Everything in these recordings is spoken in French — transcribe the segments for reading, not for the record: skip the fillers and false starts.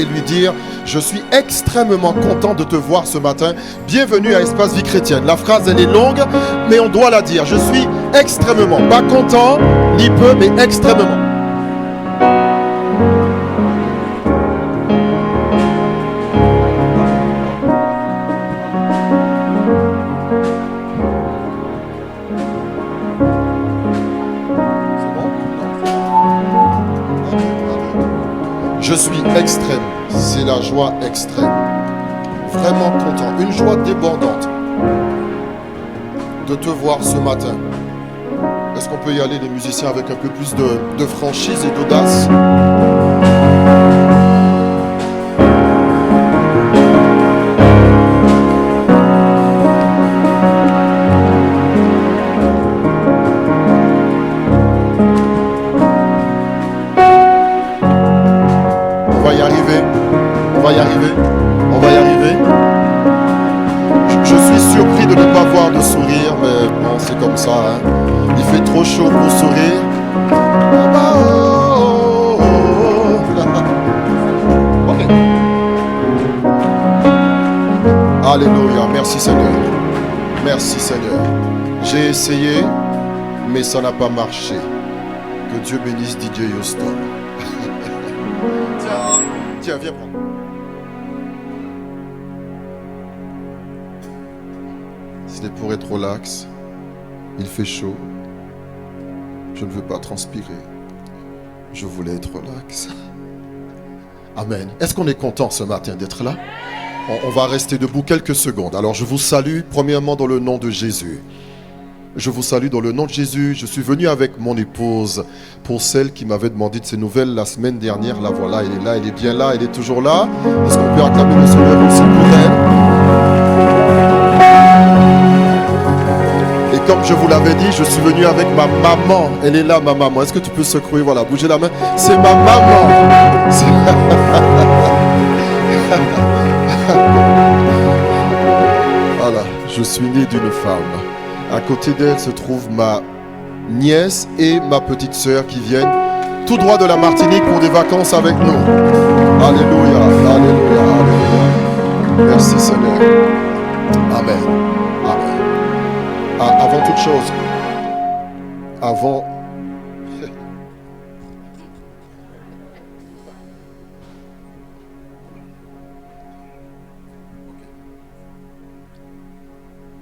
et lui dire « Je suis extrêmement content de te voir ce matin. Bienvenue à Espace Vie Chrétienne. » La phrase, elle est longue, mais on doit la dire. Je suis extrêmement, pas content, ni peu, mais extrêmement. Je suis extrême, c'est la joie extrême. Vraiment content, une joie débordante de te voir ce matin. Est-ce qu'on peut y aller, les musiciens, avec un peu plus de franchise et d'audace? On va y arriver, on va y arriver. Je suis surpris de ne pas voir de sourire, mais bon, c'est comme ça, hein. Il fait trop chaud pour sourire. Okay. Alléluia, merci Seigneur. Merci Seigneur. J'ai essayé, mais ça n'a pas marché. Que Dieu bénisse DJ Houston. Tiens, viens prendre. C'était pour être relax. Il fait chaud. Je ne veux pas transpirer. Je voulais être relax. Amen. Est-ce qu'on est content ce matin d'être là? On va rester debout quelques secondes. Alors je vous salue premièrement dans le nom de Jésus. Je vous salue dans le nom de Jésus. Je suis venu avec mon épouse pour celle qui m'avait demandé de ses nouvelles la semaine dernière. La voilà, elle est là, elle est bien là, elle est toujours là. Est-ce qu'on peut acclamer le Seigneur aussi pour elle? Et comme je vous l'avais dit, je suis venu avec ma maman. Elle est là, ma maman. Est-ce que tu peux secouer? Voilà, bouger la main. C'est ma maman. Voilà, je suis né d'une femme. À côté d'elle se trouve ma nièce et ma petite sœur qui viennent tout droit de la Martinique pour des vacances avec nous. Alléluia, alléluia, alléluia. Merci Seigneur. Amen. Amen. Avant toute chose, avant...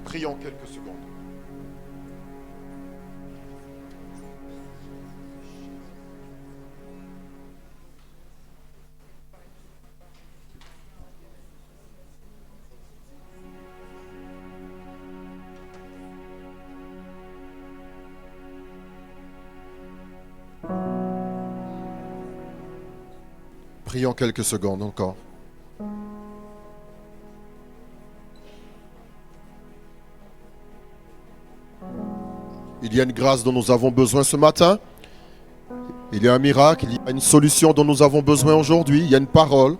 Prions quelques secondes. Prions quelques secondes encore. Il y a une grâce dont nous avons besoin ce matin. Il y a un miracle, il y a une solution dont nous avons besoin aujourd'hui. Il y a une parole.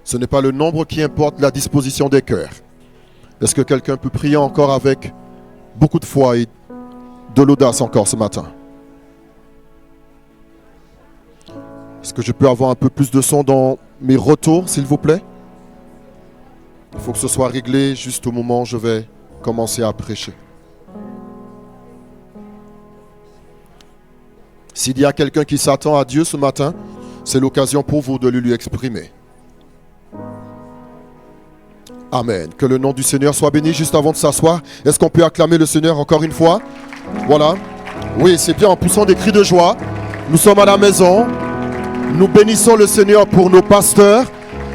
Ce n'est pas le nombre qui importe, la disposition des cœurs. Est-ce que quelqu'un peut prier encore avec beaucoup de foi et de l'audace encore ce matin? Est-ce que je peux avoir un peu plus de son dans mes retours, s'il vous plaît? Il faut que ce soit réglé juste au moment où je vais commencer à prêcher. S'il y a quelqu'un qui s'attend à Dieu ce matin, c'est l'occasion pour vous de le lui exprimer. Amen. Que le nom du Seigneur soit béni. Juste avant de s'asseoir, est-ce qu'on peut acclamer le Seigneur encore une fois? Voilà. Oui, c'est bien, en poussant des cris de joie. Nous sommes à la maison. Nous bénissons le Seigneur pour nos pasteurs,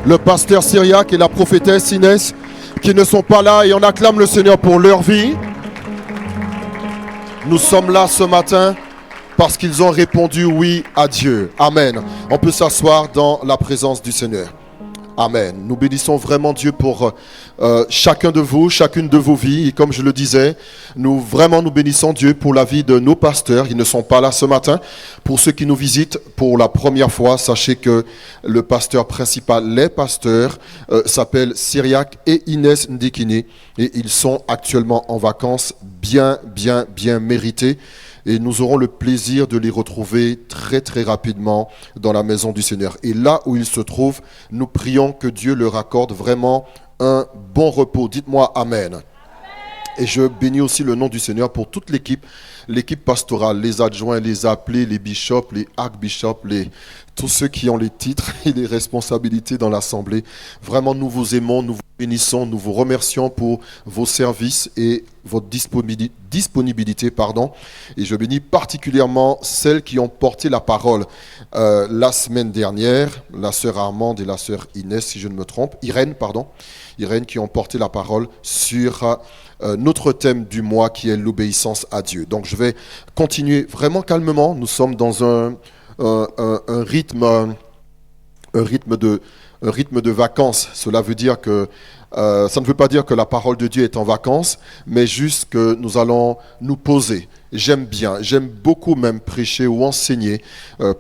le pasteur Syriac et la prophétesse Inès, qui ne sont pas là, et on acclame le Seigneur pour leur vie. Nous sommes là ce matin parce qu'ils ont répondu oui à Dieu. Amen. On peut s'asseoir dans la présence du Seigneur. Amen. Nous bénissons vraiment Dieu pour chacun de vous, chacune de vos vies. Et comme je le disais, nous bénissons Dieu pour la vie de nos pasteurs. Ils ne sont pas là ce matin. Pour ceux qui nous visitent pour la première fois, sachez que le pasteur principal, les pasteurs, s'appellent Cyriac et Inès Ndikini. Et ils sont actuellement en vacances bien méritées. Et nous aurons le plaisir de les retrouver très très rapidement dans la maison du Seigneur. Et là où ils se trouvent, nous prions que Dieu leur accorde vraiment un bon repos. Dites-moi Amen. Et je bénis aussi le nom du Seigneur pour toute l'équipe pastorale, les adjoints, les appelés, les bishops, les archbishops, tous ceux qui ont les titres et les responsabilités dans l'assemblée. Vraiment, nous vous aimons, nous vous bénissons, nous vous remercions pour vos services et votre disponibilité. Et je bénis particulièrement celles qui ont porté la parole la semaine dernière, la sœur Armande et la sœur Inès, si je ne me trompe, Irène, qui ont porté la parole sur notre thème du mois qui est l'obéissance à Dieu. Donc je vais continuer vraiment calmement. Nous sommes dans un rythme de vacances. Cela veut dire que ça ne veut pas dire que la parole de Dieu est en vacances, mais juste que nous allons nous poser. J'aime beaucoup même prêcher ou enseigner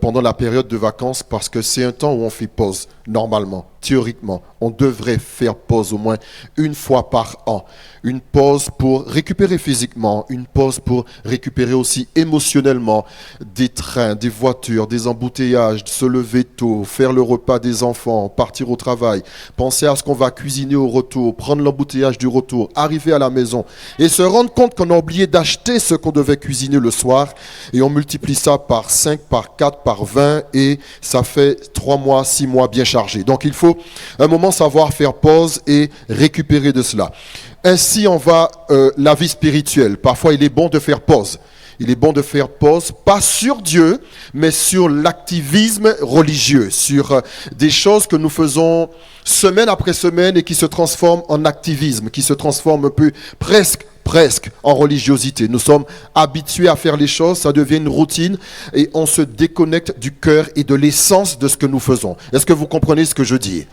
pendant la période de vacances parce que c'est un temps où on fait pause, normalement, théoriquement. On devrait faire pause au moins une fois par an. Une pause pour récupérer physiquement, une pause pour récupérer aussi émotionnellement des trains, des voitures, des embouteillages, se lever tôt, faire le repas des enfants, partir au travail, penser à ce qu'on va cuisiner au retour, prendre l'embouteillage du retour, arriver à la maison et se rendre compte qu'on a oublié d'acheter ce qu'on devait cuisiner le soir et on multiplie ça par 5, par 4, par 20 et ça fait 3 mois, 6 mois bien chargés. Donc il faut un moment savoir faire pause et récupérer de cela. Ainsi on va la vie spirituelle. Parfois il est bon de faire pause. Il est bon de faire pause, pas sur Dieu, mais sur l'activisme religieux, sur des choses que nous faisons semaine après semaine et qui se transforment en activisme, qui se transforment un peu presque en religiosité. Nous sommes habitués à faire les choses, ça devient une routine et on se déconnecte du cœur et de l'essence de ce que nous faisons. Est-ce que vous comprenez ce que je dis?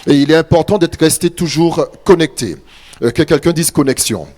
Et il est important d'être resté toujours connecté. Que quelqu'un dise connexion.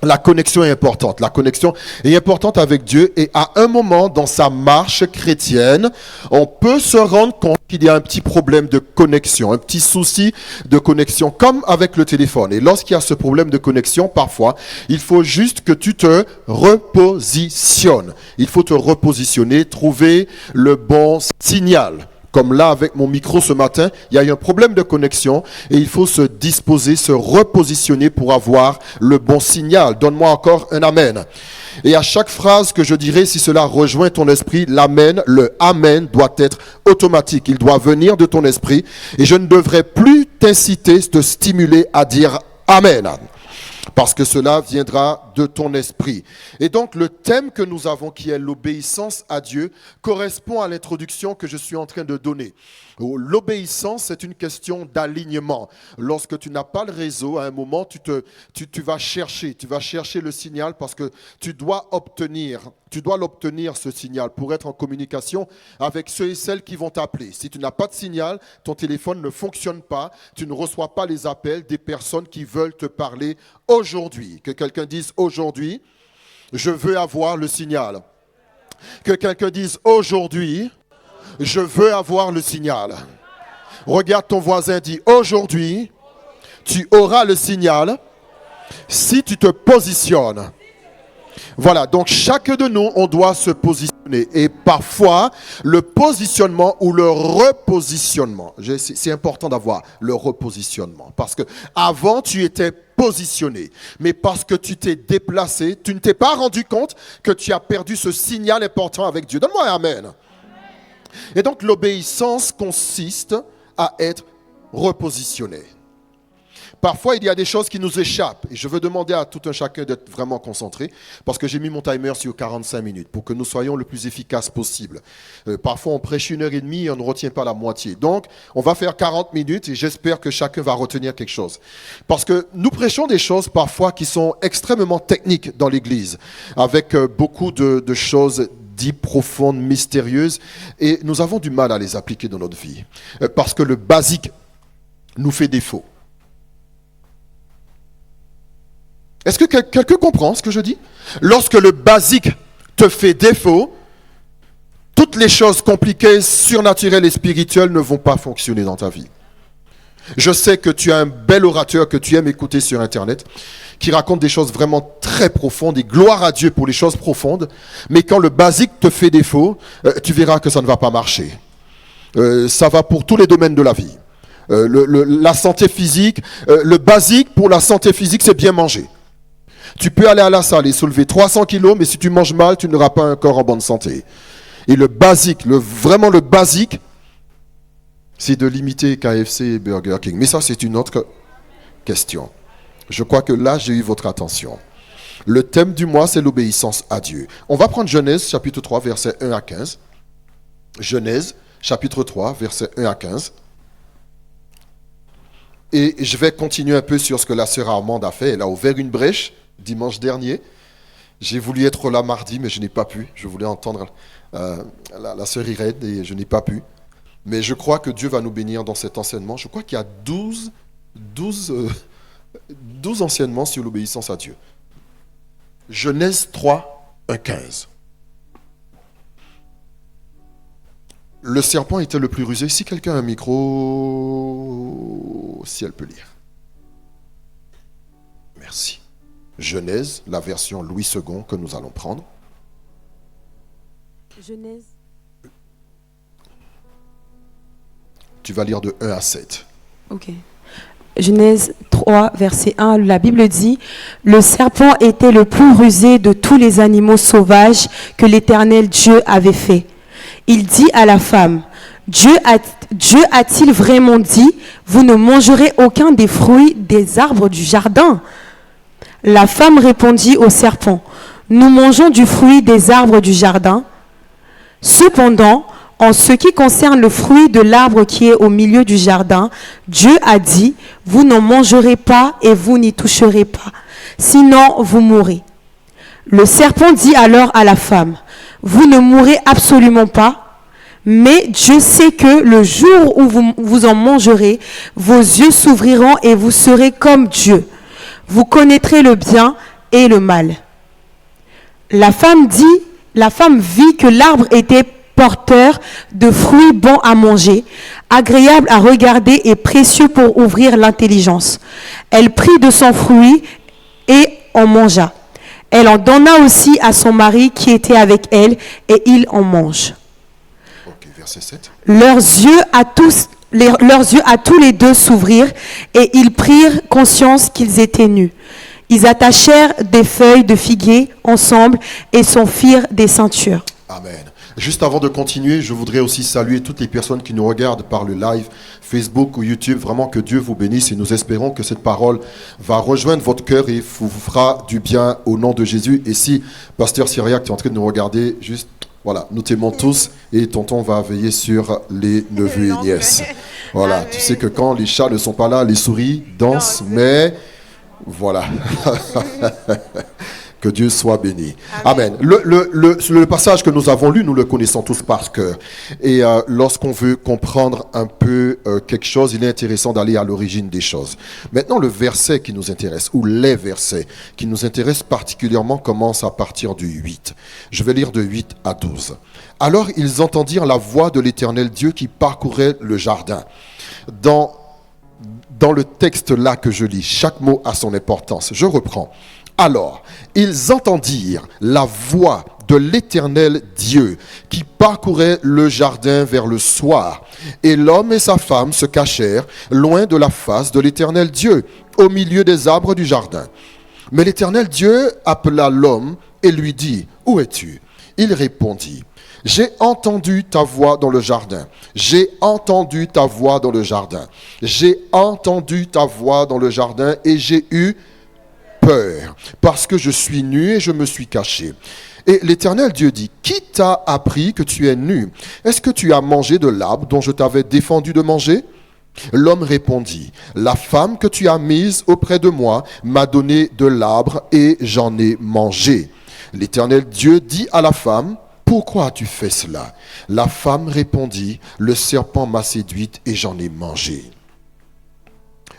La connexion est importante. La connexion est importante avec Dieu et à un moment dans sa marche chrétienne, on peut se rendre compte qu'il y a un petit problème de connexion, un petit souci de connexion comme avec le téléphone. Et lorsqu'il y a ce problème de connexion, parfois, il faut juste que tu te repositionnes. Il faut te repositionner, trouver le bon signal. Comme là, avec mon micro ce matin, il y a eu un problème de connexion et il faut se disposer, se repositionner pour avoir le bon signal. Donne-moi encore un amen. Et à chaque phrase que je dirai, si cela rejoint ton esprit, l'amen, le amen doit être automatique. Il doit venir de ton esprit et je ne devrais plus t'inciter, te stimuler à dire amen. Parce que cela viendra de ton esprit. Et donc le thème que nous avons, qui est l'obéissance à Dieu, correspond à l'introduction que je suis en train de donner. L'obéissance, c'est une question d'alignement. Lorsque tu n'as pas le réseau, à un moment, tu vas chercher le signal parce que tu dois l'obtenir ce signal pour être en communication avec ceux et celles qui vont t'appeler. Si tu n'as pas de signal, ton téléphone ne fonctionne pas, tu ne reçois pas les appels des personnes qui veulent te parler aujourd'hui. Que quelqu'un dise aujourd'hui, je veux avoir le signal. Que quelqu'un dise aujourd'hui, je veux avoir le signal. Regarde ton voisin, dis aujourd'hui, tu auras le signal si tu te positionnes. Voilà, donc chacun de nous, on doit se positionner. Et parfois, le positionnement ou le repositionnement, c'est important d'avoir le repositionnement. Parce que avant, tu étais positionné. Mais parce que tu t'es déplacé, tu ne t'es pas rendu compte que tu as perdu ce signal important avec Dieu. Donne-moi un amen. Et donc l'obéissance consiste à être repositionné. Parfois, il y a des choses qui nous échappent. Et je veux demander à tout un chacun d'être vraiment concentré parce que j'ai mis mon timer sur 45 minutes pour que nous soyons le plus efficace possible. Parfois, on prêche 1h30 et on ne retient pas la moitié. Donc, on va faire 40 minutes et j'espère que chacun va retenir quelque chose. Parce que nous prêchons des choses parfois qui sont extrêmement techniques dans l'Église, avec beaucoup de choses dites profondes, mystérieuses, et nous avons du mal à les appliquer dans notre vie. Parce que le basique nous fait défaut. Est-ce que quelqu'un comprend ce que je dis? Lorsque le basique te fait défaut, toutes les choses compliquées, surnaturelles et spirituelles ne vont pas fonctionner dans ta vie. Je sais que tu as un bel orateur que tu aimes écouter sur Internet, qui raconte des choses vraiment très profondes, et gloire à Dieu pour les choses profondes, mais quand le basique te fait défaut, tu verras que ça ne va pas marcher. Ça va pour tous les domaines de la vie. La santé physique, le basique pour la santé physique, c'est bien manger. Tu peux aller à la salle et soulever 300 kilos, mais si tu manges mal, tu n'auras pas un corps en bonne santé. Et le basique, vraiment le basique, c'est de limiter KFC et Burger King. Mais ça, c'est une autre question. Je crois que là, j'ai eu votre attention. Le thème du mois, c'est l'obéissance à Dieu. On va prendre Genèse, chapitre 3, versets 1 à 15. Genèse, chapitre 3, versets 1 à 15. Et je vais continuer un peu sur ce que la sœur Armande a fait. Elle a ouvert une brèche dimanche dernier. J'ai voulu être là mardi, mais je n'ai pas pu. Je voulais entendre la sœur Irène et je n'ai pas pu. Mais je crois que Dieu va nous bénir dans cet enseignement. Je crois qu'il y a 12 enseignements sur l'obéissance à Dieu. Genèse 3, 1, 15. Le serpent était le plus rusé. Si quelqu'un a un micro, si elle peut lire. Merci. Genèse, la version Louis II que nous allons prendre. Genèse. Tu vas lire de 1 à 7. Ok. Genèse 3, verset 1, la Bible dit « Le serpent était le plus rusé de tous les animaux sauvages que l'Éternel Dieu avait fait. Il dit à la femme, Dieu a-t-il vraiment dit, vous ne mangerez aucun des fruits des arbres du jardin ?» La femme répondit au serpent, nous mangeons du fruit des arbres du jardin. Cependant, en ce qui concerne le fruit de l'arbre qui est au milieu du jardin, Dieu a dit, vous n'en mangerez pas et vous n'y toucherez pas, sinon vous mourrez. Le serpent dit alors à la femme, vous ne mourrez absolument pas, mais Dieu sait que le jour où vous en mangerez, vos yeux s'ouvriront et vous serez comme Dieu. Vous connaîtrez le bien et le mal. La femme vit que l'arbre était porteur de fruits bons à manger, agréables à regarder et précieux pour ouvrir l'intelligence. Elle prit de son fruit et en mangea. Elle en donna aussi à son mari qui était avec elle et il en mange. Ok, verset 7. Leurs yeux à tous les deux s'ouvrirent et ils prirent conscience qu'ils étaient nus. Ils attachèrent des feuilles de figuier ensemble et s'en firent des ceintures. Amen. Juste avant de continuer, je voudrais aussi saluer toutes les personnes qui nous regardent par le live Facebook ou YouTube. Vraiment que Dieu vous bénisse et nous espérons que cette parole va rejoindre votre cœur et vous fera du bien au nom de Jésus. Et si, Pasteur Syriac, tu es en train de nous regarder, juste, voilà, nous t'aimons tous et tonton va veiller sur les neveux et nièces. Voilà, amen. Tu sais que quand les chats ne sont pas là, les souris dansent, mais voilà. Que Dieu soit béni. Amen. Le passage que nous avons lu, nous le connaissons tous par cœur. Et lorsqu'on veut comprendre un peu quelque chose, il est intéressant d'aller à l'origine des choses. Maintenant, le verset qui nous intéresse, ou les versets qui nous intéressent particulièrement, commencent à partir du 8. Je vais lire de 8 à 12. Alors ils entendirent la voix de l'Éternel Dieu qui parcourait le jardin. Dans le texte là que je lis, chaque mot a son importance. Je reprends. Alors, ils entendirent la voix de l'Éternel Dieu qui parcourait le jardin vers le soir. Et l'homme et sa femme se cachèrent loin de la face de l'Éternel Dieu, au milieu des arbres du jardin. Mais l'Éternel Dieu appela l'homme et lui dit, « Où es-tu » Il répondit, « J'ai entendu ta voix dans le jardin. J'ai entendu ta voix dans le jardin. J'ai entendu ta voix dans le jardin et j'ai eu peur, parce que je suis nu et je me suis caché. » Et l'Éternel Dieu dit, « Qui t'a appris que tu es nu? Est-ce que tu as mangé de l'arbre dont je t'avais défendu de manger ?» L'homme répondit, « La femme que tu as mise auprès de moi m'a donné de l'arbre et j'en ai mangé. » L'Éternel Dieu dit à la femme, « Pourquoi as-tu fait cela ?» La femme répondit, « Le serpent m'a séduite et j'en ai mangé. »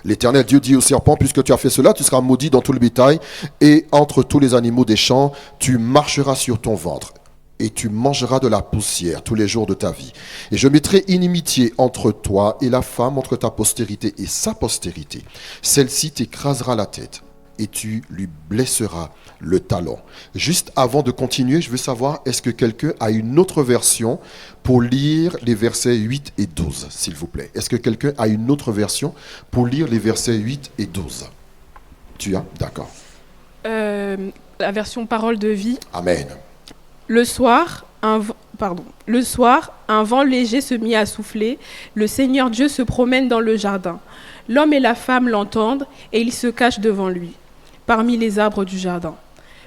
L'Éternel Dieu dit au serpent, puisque tu as fait cela, tu seras maudit dans tout le bétail et entre tous les animaux des champs, tu marcheras sur ton ventre et tu mangeras de la poussière tous les jours de ta vie. Et je mettrai inimitié entre toi et la femme, entre ta postérité et sa postérité. Celle-ci t'écrasera la tête et tu lui blesseras le talon. Juste avant de continuer, je veux savoir, est-ce que quelqu'un a une autre version pour lire les versets 8 et 12, s'il vous plaît? Est-ce que quelqu'un a une autre version pour lire les versets 8 et 12? Tu as? D'accord. La version parole de vie. Amen. Le soir, un vent léger se mit à souffler. Le Seigneur Dieu se promène dans le jardin. L'homme et la femme l'entendent et ils se cachent devant lui, parmi les arbres du jardin.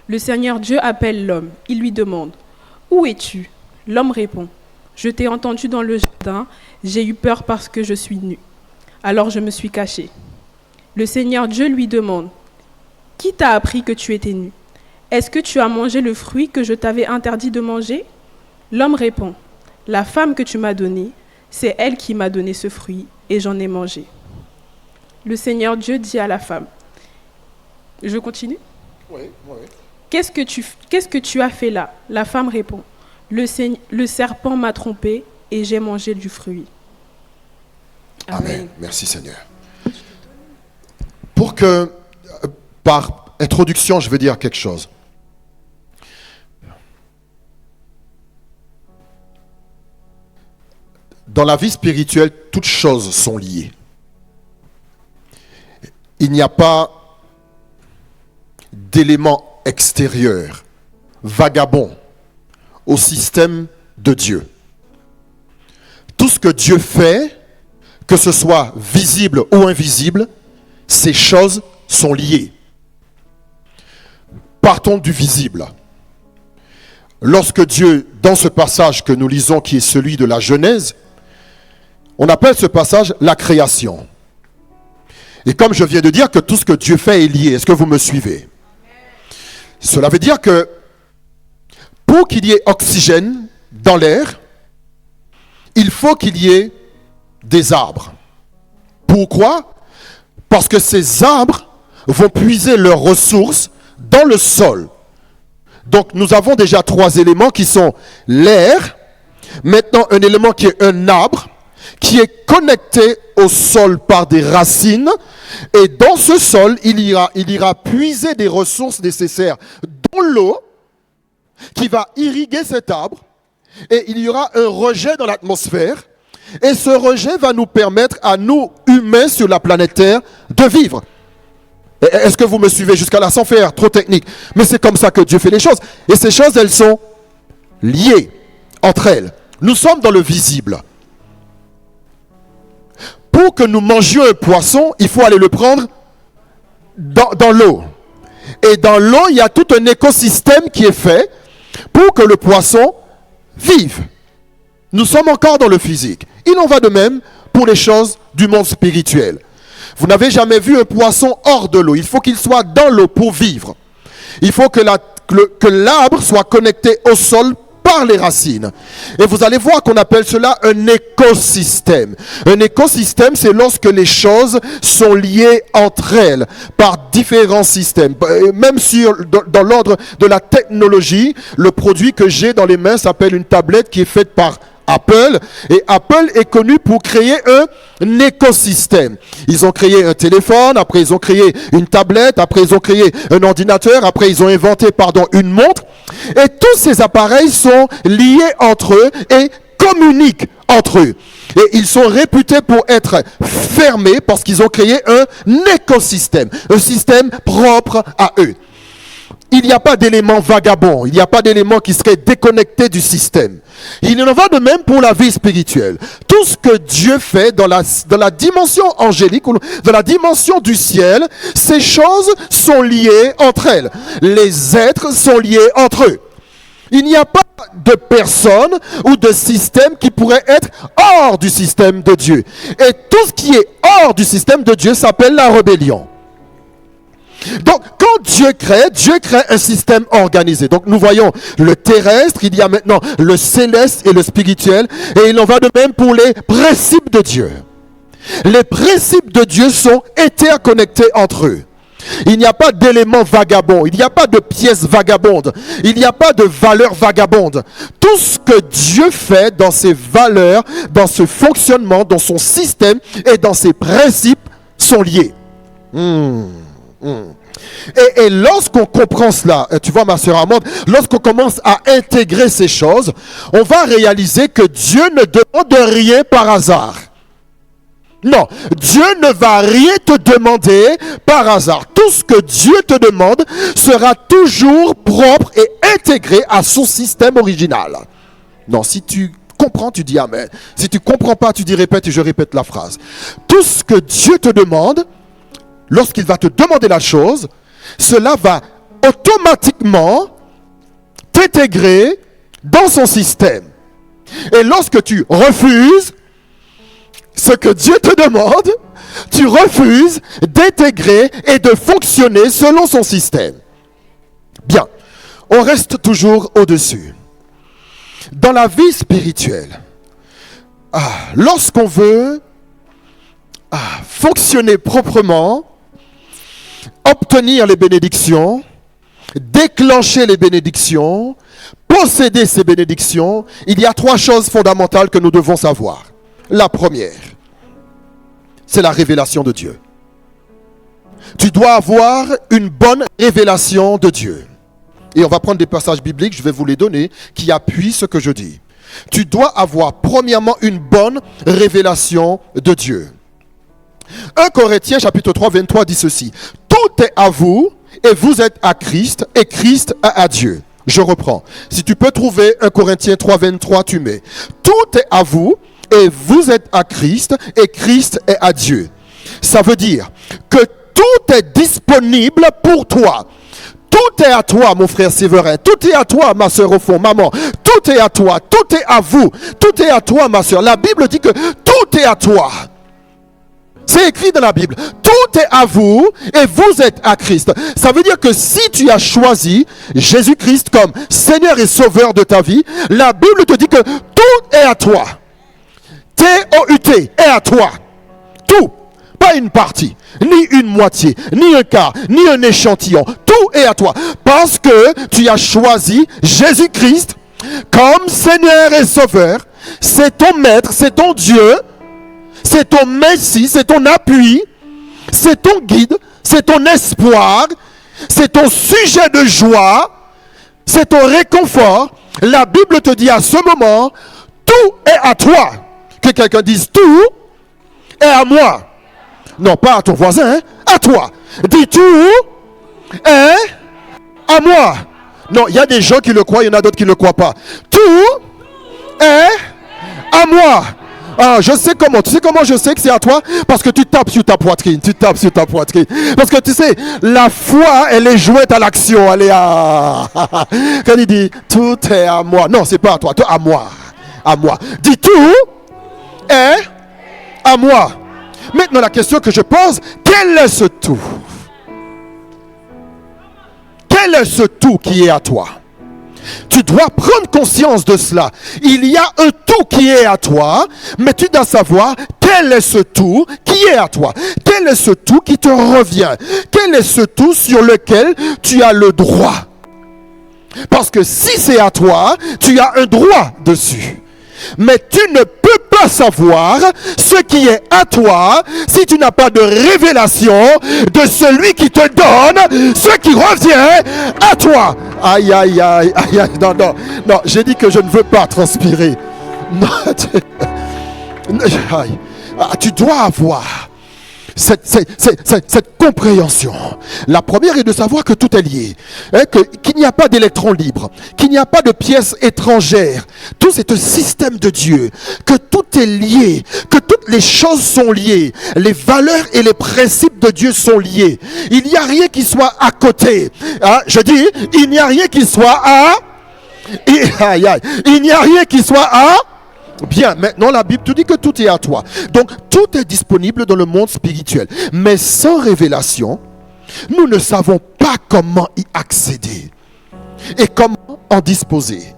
Le Seigneur Dieu appelle l'homme. Il lui demande « Où es-tu » L'homme répond « Je t'ai entendu dans le jardin, j'ai eu peur parce que je suis nu. Alors je me suis caché. » Le Seigneur Dieu lui demande « Qui t'a appris que tu étais nu ? Est-ce que tu as mangé le fruit que je t'avais interdit de manger ?» L'homme répond « La femme que tu m'as donnée, c'est elle qui m'a donné ce fruit et j'en ai mangé. » Le Seigneur Dieu dit à la femme « Je continue ? Oui. Qu'est-ce que tu as fait là ?» La femme répond « Le serpent m'a trompé et j'ai mangé du fruit. » Amen. Merci Seigneur. Pour que, par introduction, je veux dire quelque chose. Dans la vie spirituelle, toutes choses sont liées. Il n'y a pas d'éléments extérieurs, vagabonds, au système de Dieu. Tout ce que Dieu fait, que ce soit visible ou invisible, ces choses sont liées. Partons du visible. Lorsque Dieu, dans ce passage que nous lisons, qui est celui de la Genèse, on appelle ce passage la création. Et comme je viens de dire que tout ce que Dieu fait est lié, est-ce que vous me suivez? Cela veut dire que pour qu'il y ait oxygène dans l'air, il faut qu'il y ait des arbres. Pourquoi? Parce que ces arbres vont puiser leurs ressources dans le sol. Donc nous avons déjà 3 éléments qui sont l'air, maintenant un élément qui est un arbre, qui est connecté au sol par des racines, et dans ce sol, il ira puiser des ressources nécessaires dans l'eau, qui va irriguer cet arbre, et il y aura un rejet dans l'atmosphère, et ce rejet va nous permettre à nous, humains sur la planète Terre, de vivre. Est-ce que vous me suivez jusqu'à là, sans faire trop technique? Mais c'est comme ça que Dieu fait les choses. Et ces choses, elles sont liées entre elles. Nous sommes dans le visible. Pour que nous mangions un poisson, il faut aller le prendre dans l'eau. Et dans l'eau, il y a tout un écosystème qui est fait pour que le poisson vive. Nous sommes encore dans le physique. Il en va de même pour les choses du monde spirituel. Vous n'avez jamais vu un poisson hors de l'eau. Il faut qu'il soit dans l'eau pour vivre. Il faut que l'arbre soit connecté au sol par les racines. Et vous allez voir qu'on appelle cela un écosystème. Un écosystème, c'est lorsque les choses sont liées entre elles par différents systèmes. Même dans l'ordre de la technologie, le produit que j'ai dans les mains s'appelle une tablette qui est faite par Apple, et Apple est connu pour créer un écosystème. Ils ont créé un téléphone, après ils ont créé une tablette, après ils ont créé un ordinateur, après ils ont inventé, une montre. Et tous ces appareils sont liés entre eux et communiquent entre eux. Et ils sont réputés pour être fermés parce qu'ils ont créé un écosystème, un système propre à eux. Il n'y a pas d'éléments vagabonds, il n'y a pas d'éléments qui seraient déconnectés du système. Il en va de même pour la vie spirituelle. Tout ce que Dieu fait dans la dimension angélique, ou dans la dimension du ciel, ces choses sont liées entre elles. Les êtres sont liés entre eux. Il n'y a pas de personne ou de système qui pourrait être hors du système de Dieu. Et tout ce qui est hors du système de Dieu s'appelle la rébellion. Donc, quand Dieu crée un système organisé. Donc, nous voyons le terrestre, il y a maintenant le céleste et le spirituel, et il en va de même pour les principes de Dieu. Les principes de Dieu sont interconnectés entre eux. Il n'y a pas d'éléments vagabonds, il n'y a pas de pièces vagabondes, il n'y a pas de valeurs vagabondes. Tout ce que Dieu fait dans ses valeurs, dans ce fonctionnement, dans son système et dans ses principes sont liés. Et lorsqu'on comprend cela, tu vois ma sœur Amande, lorsqu'on commence à intégrer ces choses, on va réaliser que Dieu ne demande rien par hasard. Non, Dieu ne va rien te demander par hasard. Tout ce que Dieu te demande sera toujours propre et intégré à son système original. Non, si tu comprends, tu dis amen. Si tu ne comprends pas, tu dis répète et je répète la phrase. Tout ce que Dieu te demande, lorsqu'il va te demander la chose, cela va automatiquement t'intégrer dans son système. Et lorsque tu refuses ce que Dieu te demande, tu refuses d'intégrer et de fonctionner selon son système. Bien, on reste toujours au-dessus. Dans la vie spirituelle, lorsqu'on veut fonctionner proprement, obtenir les bénédictions, déclencher les bénédictions, posséder ces bénédictions, il y a 3 choses fondamentales que nous devons savoir. La première, c'est la révélation de Dieu. Tu dois avoir une bonne révélation de Dieu. Et on va prendre des passages bibliques, je vais vous les donner, qui appuient ce que je dis. Tu dois avoir premièrement une bonne révélation de Dieu. 1 Corinthiens chapitre 3, 23 dit ceci. Tout est à vous et vous êtes à Christ et Christ est à Dieu. Je reprends. Si tu peux trouver 1 Corinthiens 3, 23, tu mets. Tout est à vous et vous êtes à Christ et Christ est à Dieu. Ça veut dire que tout est disponible pour toi. Tout est à toi, mon frère Séverin. Tout est à toi, ma soeur au fond, maman. Tout est à toi. Tout est à vous. Tout est à toi, ma soeur. La Bible dit que tout est à toi. C'est écrit dans la Bible. Tout est à vous et vous êtes à Christ. Ça veut dire que si tu as choisi Jésus-Christ comme Seigneur et Sauveur de ta vie, la Bible te dit que tout est à toi. T-O-U-T est à toi. Tout. Pas une partie, ni une moitié, ni un quart, ni un échantillon. Tout est à toi. Parce que tu as choisi Jésus-Christ comme Seigneur et Sauveur. C'est ton Maître, c'est ton Dieu. C'est ton Messie, c'est ton appui, c'est ton guide, c'est ton espoir, c'est ton sujet de joie, c'est ton réconfort. La Bible te dit à ce moment, tout est à toi. Que quelqu'un dise tout est à moi. Non, pas à ton voisin, hein? À toi. Dis tout est à moi. Non, il y a des gens qui le croient, il y en a d'autres qui ne le croient pas. Tout est à moi. Ah, je sais comment. Tu sais comment je sais que c'est à toi? Parce que tu tapes sur ta poitrine. Tu tapes sur ta poitrine. Parce que tu sais, la foi, elle est jointe à l'action. Elle est à... Quand il dit, tout est à moi. Non, c'est pas à toi. Tout à moi. À moi. Dis tout est à moi. Maintenant, la question que je pose, quel est ce tout? Quel est ce tout qui est à toi? Tu dois prendre conscience de cela. Il y a un tout qui est à toi, mais tu dois savoir quel est ce tout qui est à toi. Quel est ce tout qui te revient? Quel est ce tout sur lequel tu as le droit? Parce que si c'est à toi, tu as un droit dessus. Mais tu ne peux pas savoir ce qui est à toi si tu n'as pas de révélation de celui qui te donne ce qui revient à toi. Aïe, aïe, aïe, aïe, aïe. Non, non, non, j'ai dit que je ne veux pas transpirer. Non, tu dois avoir cette compréhension. La première est de savoir que tout est lié, hein, qu'il n'y a pas d'électrons libres, qu'il n'y a pas de pièces étrangères. Tout c'est un système de Dieu, que tout est lié, que toutes les choses sont liées. Les valeurs et les principes de Dieu sont liés. Il n'y a rien qui soit à côté. Hein, je dis, il n'y a rien qui soit à... Il n'y a rien qui soit à... Bien, maintenant la Bible te dit que tout est à toi. Donc tout est disponible dans le monde spirituel. Mais sans révélation, nous ne savons pas comment y accéder et comment en disposer.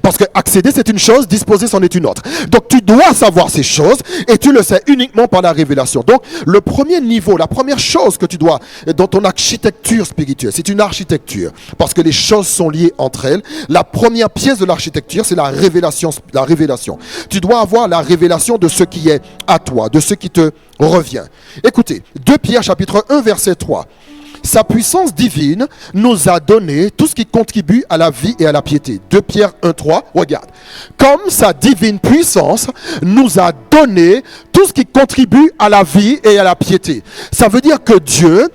Parce que accéder c'est une chose, disposer c'en est une autre. Donc tu dois savoir ces choses et tu le sais uniquement par la révélation. Donc le premier niveau, la première chose que tu dois dans ton architecture spirituelle, c'est une architecture parce que les choses sont liées entre elles. La première pièce de l'architecture, c'est la révélation. La révélation. Tu dois avoir la révélation de ce qui est à toi, de ce qui te revient. Écoutez, 2 Pierre chapitre 1 verset 3. Sa puissance divine nous a donné tout ce qui contribue à la vie et à la piété. 2 Pierre 1, 3, regarde. Comme sa divine puissance nous a donné tout ce qui contribue à la vie et à la piété. Ça veut dire que Dieu...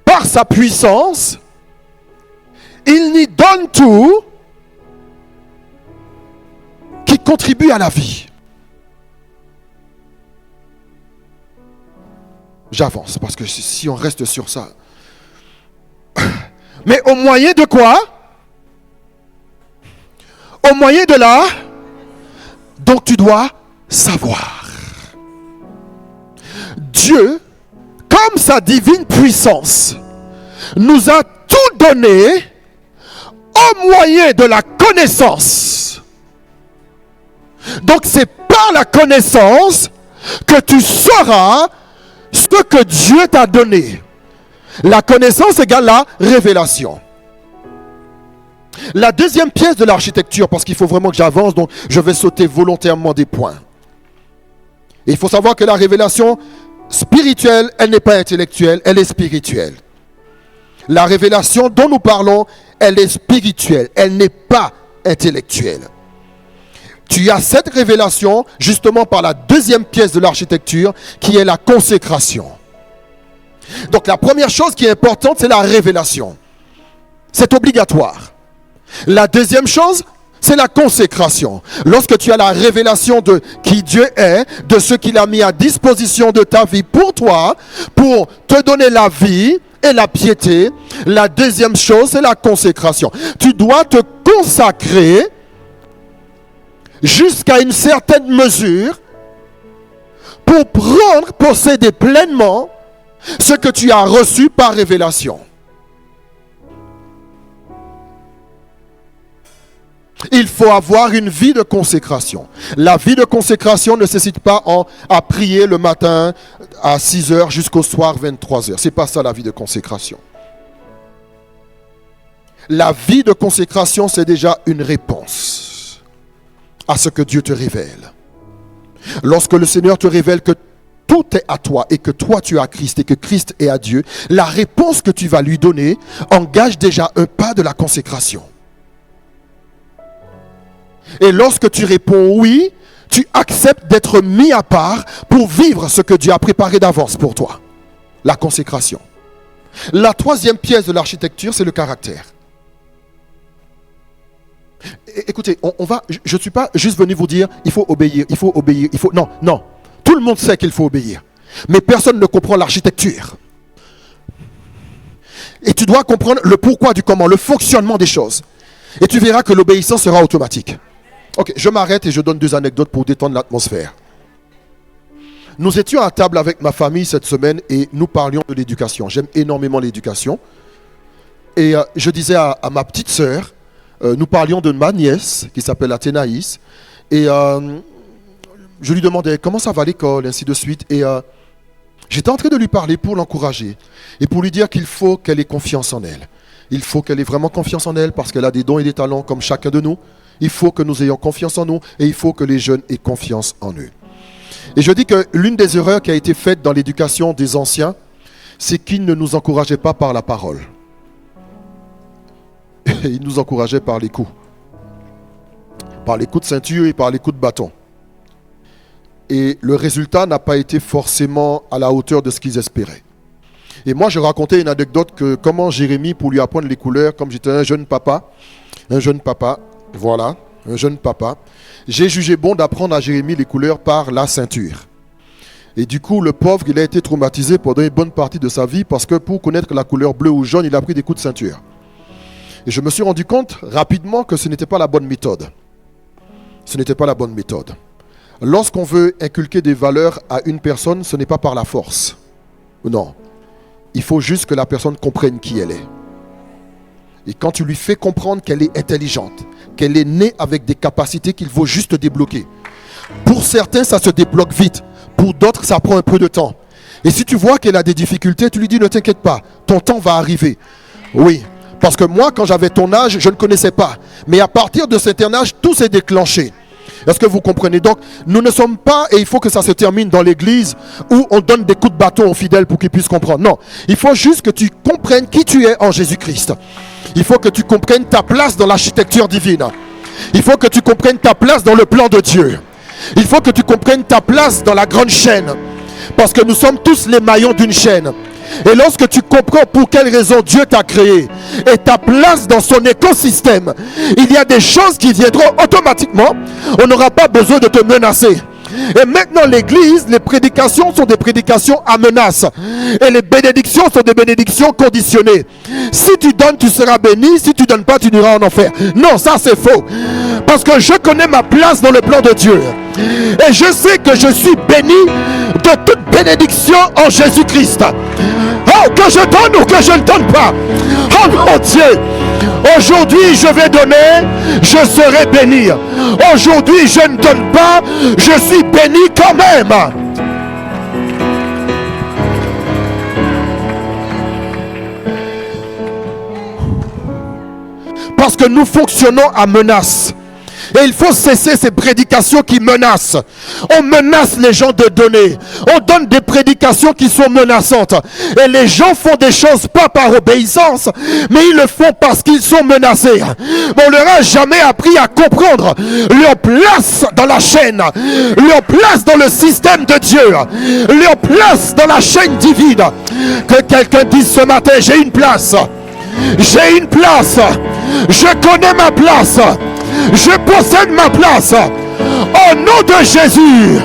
par sa puissance, il nous donne tout qui contribue à la vie. J'avance parce que si on reste sur ça. Mais au moyen de quoi? Au moyen de là. Donc tu dois savoir. Dieu, comme sa divine puissance, nous a tout donné au moyen de la connaissance. Donc c'est par la connaissance que tu sauras ce que Dieu t'a donné. La connaissance égale la révélation. La deuxième pièce de l'architecture, parce qu'il faut vraiment que j'avance, donc je vais sauter volontairement des points. Et il faut savoir que la révélation spirituelle, elle n'est pas intellectuelle, elle est spirituelle. La révélation dont nous parlons, elle est spirituelle, elle n'est pas intellectuelle. Tu as cette révélation justement par la deuxième pièce de l'architecture qui est la consécration. Donc la première chose qui est importante, c'est la révélation. C'est obligatoire. La deuxième chose, c'est la consécration. Lorsque tu as la révélation de qui Dieu est, de ce qu'il a mis à disposition de ta vie pour toi, pour te donner la vie et la piété, la deuxième chose, c'est la consécration. Tu dois te consacrer jusqu'à une certaine mesure pour prendre, posséder pleinement ce que tu as reçu par révélation. Il faut avoir une vie de consécration. La vie de consécration ne nécessite pas à prier le matin à 6h jusqu'au soir 23h. Ce n'est pas ça la vie de consécration. La vie de consécration, c'est déjà une réponse à ce que Dieu te révèle. Lorsque le Seigneur te révèle que tout est à toi et que toi tu as Christ et que Christ est à Dieu, la réponse que tu vas lui donner engage déjà un pas de la consécration. Et lorsque tu réponds oui, tu acceptes d'être mis à part pour vivre ce que Dieu a préparé d'avance pour toi. La consécration. La troisième pièce de l'architecture, c'est le caractère. Écoutez, je ne suis pas juste venu vous dire, il faut obéir, non. Tout le monde sait qu'il faut obéir. Mais personne ne comprend l'architecture. Et tu dois comprendre le pourquoi du comment, le fonctionnement des choses. Et tu verras que l'obéissance sera automatique. Ok, je m'arrête et je donne 2 anecdotes pour détendre l'atmosphère. Nous étions à table avec ma famille cette semaine et nous parlions de l'éducation. J'aime énormément l'éducation. Et je disais à ma petite sœur, nous parlions de ma nièce qui s'appelle Athénaïs. Et je lui demandais comment ça va à l'école, ainsi de suite. Et j'étais en train de lui parler pour l'encourager et pour lui dire qu'il faut qu'elle ait confiance en elle. Il faut qu'elle ait vraiment confiance en elle parce qu'elle a des dons et des talents comme chacun de nous. Il faut que nous ayons confiance en nous et il faut que les jeunes aient confiance en eux. Et je dis que l'une des erreurs qui a été faite dans l'éducation des anciens, c'est qu'ils ne nous encourageaient pas par la parole. Ils nous encourageaient par les coups. Par les coups de ceinture et par les coups de bâton. Et le résultat n'a pas été forcément à la hauteur de ce qu'ils espéraient. Et moi, je racontais une anecdote que comment Jérémie, pour lui apprendre les couleurs, comme j'étais un jeune papa, voilà, un jeune papa, j'ai jugé bon d'apprendre à Jérémie les couleurs par la ceinture. Et du coup, le pauvre, il a été traumatisé pendant une bonne partie de sa vie parce que pour connaître la couleur bleue ou jaune, il a pris des coups de ceinture. Et je me suis rendu compte rapidement que ce n'était pas la bonne méthode. Ce n'était pas la bonne méthode. Lorsqu'on veut inculquer des valeurs à une personne, ce n'est pas par la force. Non. Il faut juste que la personne comprenne qui elle est. Et quand tu lui fais comprendre qu'elle est intelligente, qu'elle est née avec des capacités qu'il faut juste débloquer. Pour certains, ça se débloque vite. Pour d'autres, ça prend un peu de temps. Et si tu vois qu'elle a des difficultés, tu lui dis ne t'inquiète pas, ton temps va arriver. Oui, parce que moi, quand j'avais ton âge, je ne connaissais pas. Mais à partir de cet âge, tout s'est déclenché. Est-ce que vous comprenez? Donc, nous ne sommes pas, et il faut que ça se termine dans l'église, où on donne des coups de bâton aux fidèles pour qu'ils puissent comprendre. Non, il faut juste que tu comprennes qui tu es en Jésus-Christ. Il faut que tu comprennes ta place dans l'architecture divine. Il faut que tu comprennes ta place dans le plan de Dieu. Il faut que tu comprennes ta place dans la grande chaîne. Parce que nous sommes tous les maillons d'une chaîne. Et lorsque tu comprends pour quelle raison Dieu t'a créé et ta place dans son écosystème, il y a des choses qui viendront automatiquement. On n'aura pas besoin de te menacer. Et maintenant l'église, les prédications sont des prédications à menace. Et les bénédictions sont des bénédictions conditionnées. Si tu donnes, tu seras béni. Si tu ne donnes pas, tu iras en enfer. Non, ça c'est faux. Parce que je connais ma place dans le plan de Dieu. Et je sais que je suis béni de toute bénédiction en Jésus-Christ. Oh, que je donne ou que je ne donne pas. Oh mon Dieu. Aujourd'hui je vais donner, je serai béni. Aujourd'hui je ne donne pas, je suis béni quand même. Parce que nous fonctionnons à menace. Et il faut cesser ces prédications qui menacent. On menace les gens de donner. On donne des prédications qui sont menaçantes. Et les gens font des choses pas par obéissance, mais ils le font parce qu'ils sont menacés. On leur a jamais appris à comprendre leur place dans la chaîne, leur place dans le système de Dieu, leur place dans la chaîne divine. Que quelqu'un dise ce matin, j'ai une place. J'ai une place. Je connais ma place. Je possède ma place. Au nom de Jésus.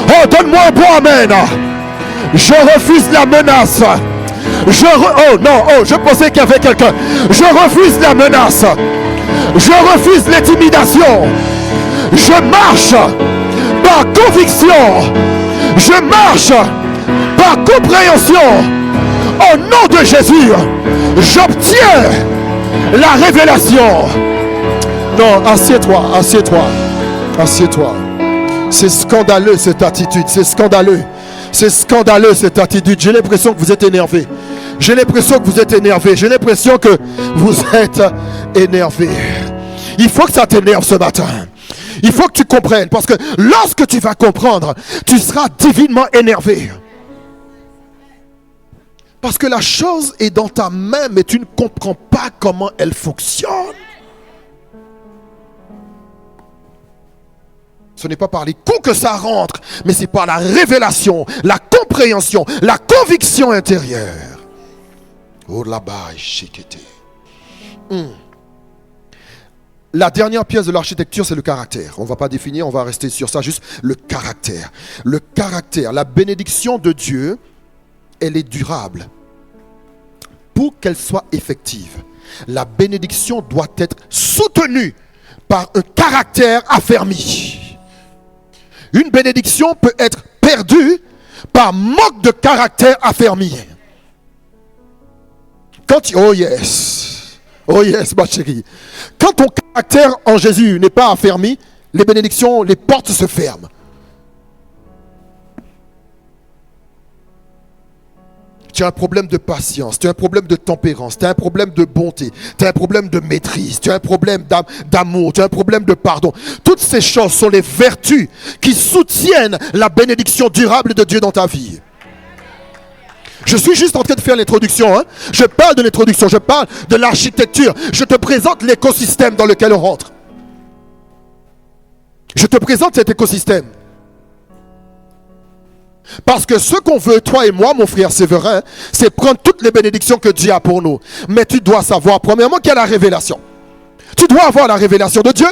Oh, donne-moi un bon amen. Je refuse la menace. Oh non, oh, je pensais qu'il y avait quelqu'un. Je refuse la menace. Je refuse l'intimidation. Je marche par conviction. Je marche par compréhension. Au nom de Jésus, j'obtiens la révélation. Non, assieds-toi, assieds-toi, assieds-toi. C'est scandaleux cette attitude, c'est scandaleux. C'est scandaleux cette attitude. J'ai l'impression que vous êtes énervé. J'ai l'impression que vous êtes énervé. J'ai l'impression que vous êtes énervé. Il faut que ça t'énerve ce matin. Il faut que tu comprennes. Parce que lorsque tu vas comprendre, tu seras divinement énervé. Parce que la chose est dans ta main, mais tu ne comprends pas comment elle fonctionne. Ce n'est pas par les coups que ça rentre, mais c'est par la révélation, la compréhension, la conviction intérieure. Oh là-bas, chiqueté. La dernière pièce de l'architecture, c'est le caractère. On ne va pas définir, on va rester sur ça, juste le caractère. Le caractère, la bénédiction de Dieu, elle est durable. Pour qu'elle soit effective, la bénédiction doit être soutenue par un caractère affermi. Une bénédiction peut être perdue par manque de caractère affermi. Oh yes, ma chérie. Quand ton caractère en Jésus n'est pas affermi, les bénédictions, les portes se ferment. Tu as un problème de patience, tu as un problème de tempérance, tu as un problème de bonté, tu as un problème de maîtrise, tu as un problème d'amour, tu as un problème de pardon. Toutes ces choses sont les vertus qui soutiennent la bénédiction durable de Dieu dans ta vie. Je suis juste en train de faire l'introduction. Je parle de l'introduction, je parle de l'architecture. Je te présente l'écosystème dans lequel on rentre. Je te présente cet écosystème. Parce que ce qu'on veut, toi et moi, mon frère Séverin, c'est prendre toutes les bénédictions que Dieu a pour nous. Mais tu dois savoir, premièrement, qu'il y a la révélation. Tu dois avoir la révélation de Dieu.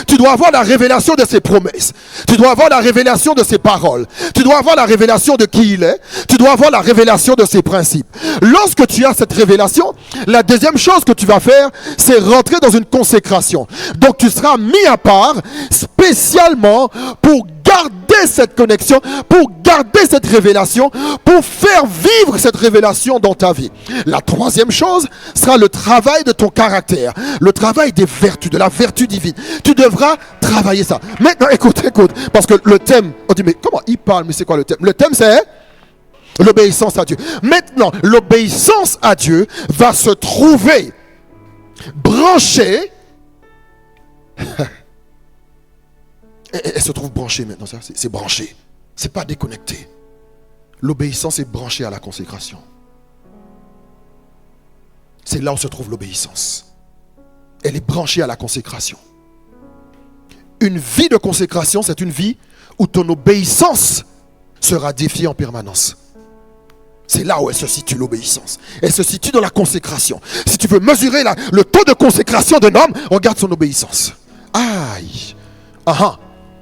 Tu dois avoir la révélation de ses promesses. Tu dois avoir la révélation de ses paroles. Tu dois avoir la révélation de qui il est. Tu dois avoir la révélation de ses principes. Lorsque tu as cette révélation, la deuxième chose que tu vas faire, c'est rentrer dans une consécration. Donc tu seras mis à part spécialement pour garder cette connexion, pour garder cette révélation, pour faire vivre cette révélation dans ta vie. La troisième chose sera le travail de ton caractère, le travail des vertus, de la vertu divine. Tu devras travailler ça. Maintenant, écoute, parce que le thème, on dit mais comment il parle, mais c'est quoi le thème? Le thème c'est l'obéissance à Dieu. Maintenant, l'obéissance à Dieu va se trouver branchée. Elle se trouve branchée maintenant, ça, c'est branché. C'est pas déconnecté. L'obéissance est branchée à la consécration. C'est là où se trouve l'obéissance. Elle est branchée à la consécration. Une vie de consécration, c'est une vie où ton obéissance sera défiée en permanence. C'est là où elle se situe, l'obéissance. Elle se situe dans la consécration. Si tu veux mesurer le taux de consécration d'un homme, regarde son obéissance. Aïe.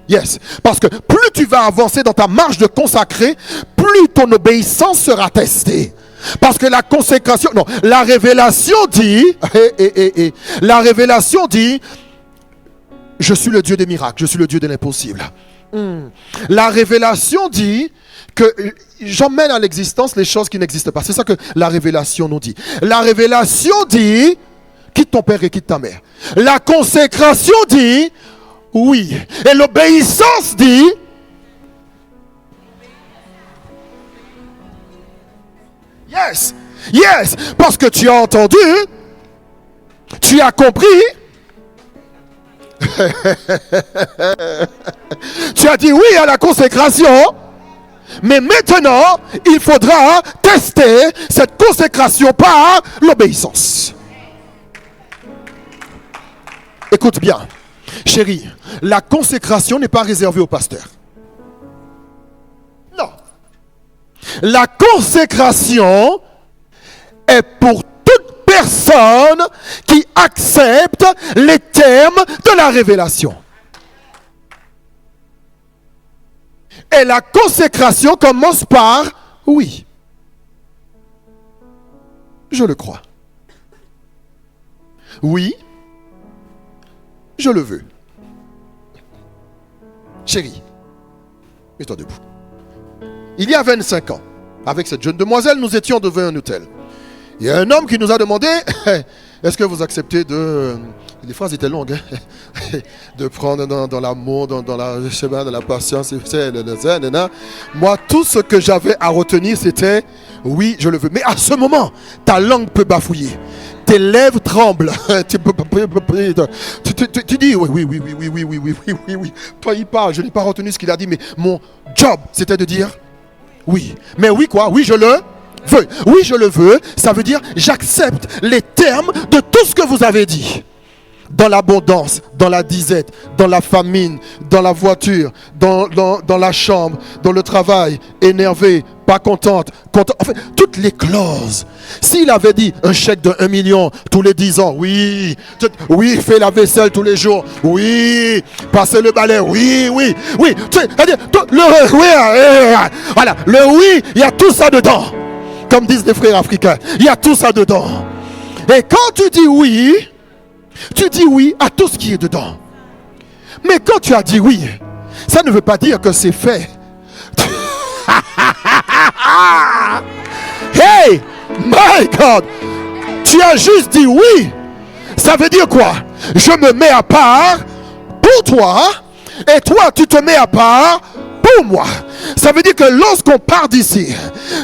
Yes. Parce que plus tu vas avancer dans ta marche de consacré, plus ton obéissance sera testée. Parce que la consécration, non, la révélation dit, la révélation dit, je suis le Dieu des miracles, je suis le Dieu de l'impossible. La révélation dit que j'emmène à l'existence les choses qui n'existent pas. C'est ça que la révélation nous dit. La révélation dit, quitte ton père et quitte ta mère. La consécration dit, oui. Et l'obéissance dit, yes, yes, parce que tu as entendu, tu as compris, tu as dit oui à la consécration, mais maintenant, il faudra tester cette consécration par l'obéissance. Écoute bien, chérie, la consécration n'est pas réservée au pasteur. Non. La consécration est pour toute personne qui accepte les termes de la révélation. Et la consécration commence par oui. Je le crois. Oui. Je le veux. Chérie, mets-toi debout. Il y a 25 ans, avec cette jeune demoiselle, nous étions devant un hôtel. Il y a un homme qui nous a demandé, est-ce que vous acceptez de... Les phrases étaient longues, hein? De prendre dans l'amour, dans la patience. Moi, tout ce que j'avais à retenir, c'était, oui, je le veux. Mais à ce moment, ta langue peut bafouiller. Tes lèvres tremblent. Tu dis oui. Toi, il parle. Je n'ai pas retenu ce qu'il a dit, mais mon job, c'était de dire oui. Mais oui quoi? Oui, je le veux. Oui, je le veux. Ça veut dire j'accepte les termes de tout ce que vous avez dit. Dans l'abondance, dans la disette, dans la famine, dans la voiture, dans la chambre, dans le travail, énervé, pas contente, en fait, toutes les clauses. S'il avait dit un chèque de 1 million tous les 10 ans, oui, fais la vaisselle tous les jours, oui, passer le balai, oui, c'est-à-dire, voilà, le oui, il y a tout ça dedans. Comme disent les frères africains, il y a tout ça dedans. Et quand tu dis oui, tu dis oui à tout ce qui est dedans. Mais quand tu as dit oui, ça ne veut pas dire que c'est fait. Hey, my God, tu as juste dit oui. Ça veut dire quoi? Je me mets à part pour toi et toi tu te mets à part pour moi. Ça veut dire que lorsqu'on part d'ici,